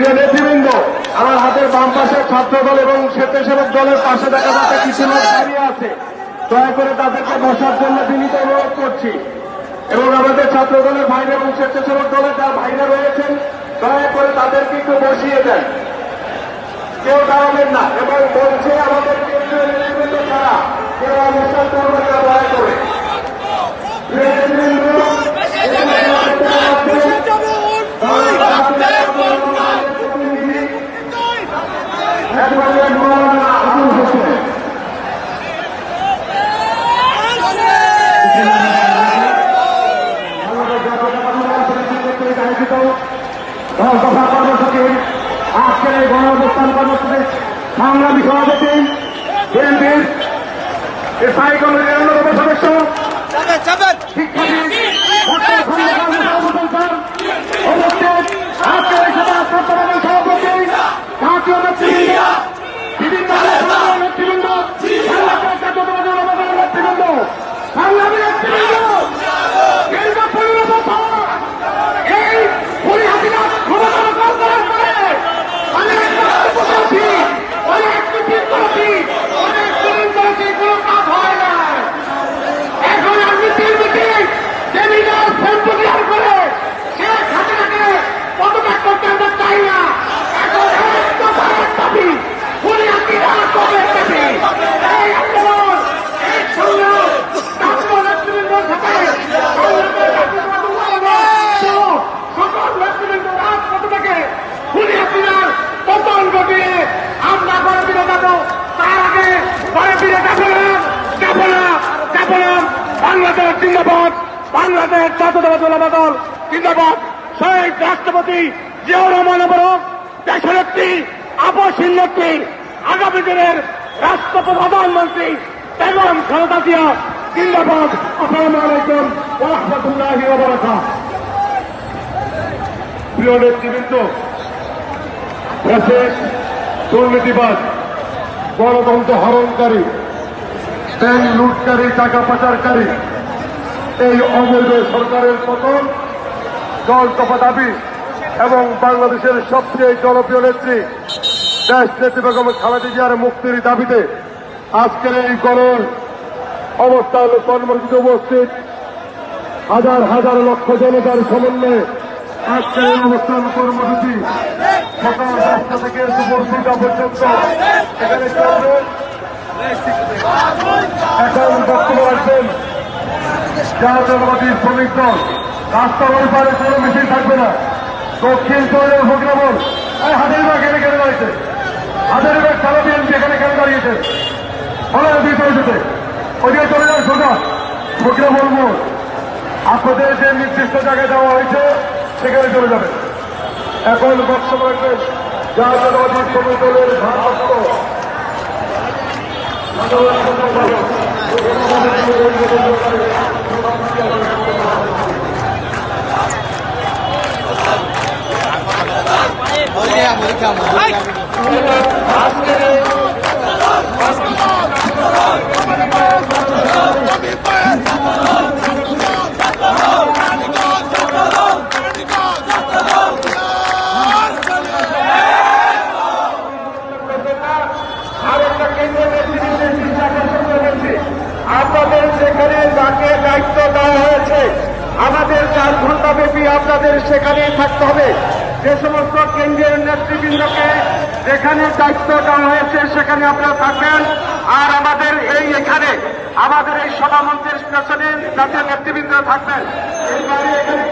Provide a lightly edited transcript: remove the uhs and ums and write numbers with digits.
প্রিয় নেতৃবৃন্দ, আমার হাতের বাম পাশে ছাত্র দল এবং স্বেচ্ছাসেবক দলের পাশে দেখা যাচ্ছে কিছু লোক দাঁড়িয়ে আছে। দয়া করে তাদেরকে বসার জন্য বিনীত অনুরোধ করছি এবং আমাদের ছাত্র দলের ভাইরা এবং স্বেচ্ছাসেবক দলের যারা ভাইরা রয়েছেন দয়া করে তাদেরকে একটু বসিয়ে দেন, কেউ দাঁড়াবেন না এবং মঞ্চে আমাদের কেন্দ্রীয় নেতৃবৃন্দ ছাড়া কেউ অনুষ্ঠান করবেন না দয়া করে। আজকের এই গণঅবস্থান কর্মসূচি সংগ্রামী সভাপতি বিএনপির স্থায়ী কমিটির অন্যতম সদস্য আজকের এই সভাপতি জাতীয় নেতৃবৃন্দ বিভিন্ন নেতৃবৃন্দ নেতৃবৃন্দ সংগ্রামী নেতৃবৃন্দ বাংলাদেশ জিন্দাবাদ, বাংলাদেশ জাতীয়তাবাদী দল জিন্দাবাদ। শহীদ রাষ্ট্রপতি জিয়াউর রহমান এবং দেশনেত্রী আপসহীন নেত্রী আগামী দিনের রাষ্ট্র প্রধানমন্ত্রী বেগম খালেদা জিয়া জিন্দাবাদ। আসসালামু আলাইকুম ওয়া রাহমাতুল্লাহি ওয়া বারাকাতুহু। প্রিয় নেতৃবৃন্দ, ফ্যাসিস্ট, দুর্নীতিবাজ, গণতন্ত্র হরণকারী, ব্যাংক লুটকারী, টাকা পাচারকারী এই অবৈধ সরকারের পতন, দল দফা দাবি এবং বাংলাদেশের সবচেয়ে জনপ্রিয় নেত্রী দেশ নেত্রী বেগম খালেদা জিয়ার মুক্তির দাবিতে আজকের এই গণ অবস্থান কর্মসূচিতে উপস্থিত হাজার হাজার লক্ষ জনতার সমন্বয়ে আজকের এই অবস্থান কর্মসূচি সকাল 10টা থেকে দুপুর 2টা পর্যন্ত এখানে চলবে। এখন বক্তব্য রাখবেন জাতীয়তাবাদী শ্রমিক দল। রাস্তার ওই পারে কোনো মিছিল থাকবে না। দক্ষিণ তৈরি ফকিরামোড় হাজারিবাগ এখানে কেন দাঁড়িয়েছে? হাজারিবাগ সারা বিএনপি এখানে কেন দাঁড়িয়েছে? ফলে ভিতরে যেতে ওইদিকে চলে যান সোজা ফকিরামোড় মোড়। আপনাদের যে নির্দিষ্ট জায়গায় দেওয়া হয়েছে সেখানে চলে যাবে। এখন বক্তব্য রাখবেন জাতীয়তাবাদী শ্রমিক দলের ভারপ্রাপ্ত আপনাদের সেখানে যাকে দায়িত্ব দেওয়া হয়েছে আমাদের 4 ঘণ্টা ব্যাপী আপনাদের সেখানেই থাকতে হবে। যে সমস্ত কেন্দ্রীয় নেতৃবৃন্দকে যেখানে দায়িত্ব দেওয়া হয়েছে সেখানে আপনারা থাকবেন। আর আমাদের এখানে আমাদের এই সভামঞ্চের পেছনে জাতীয় নেতৃবৃন্দ থাকবেন। এই বাড়ি এখানে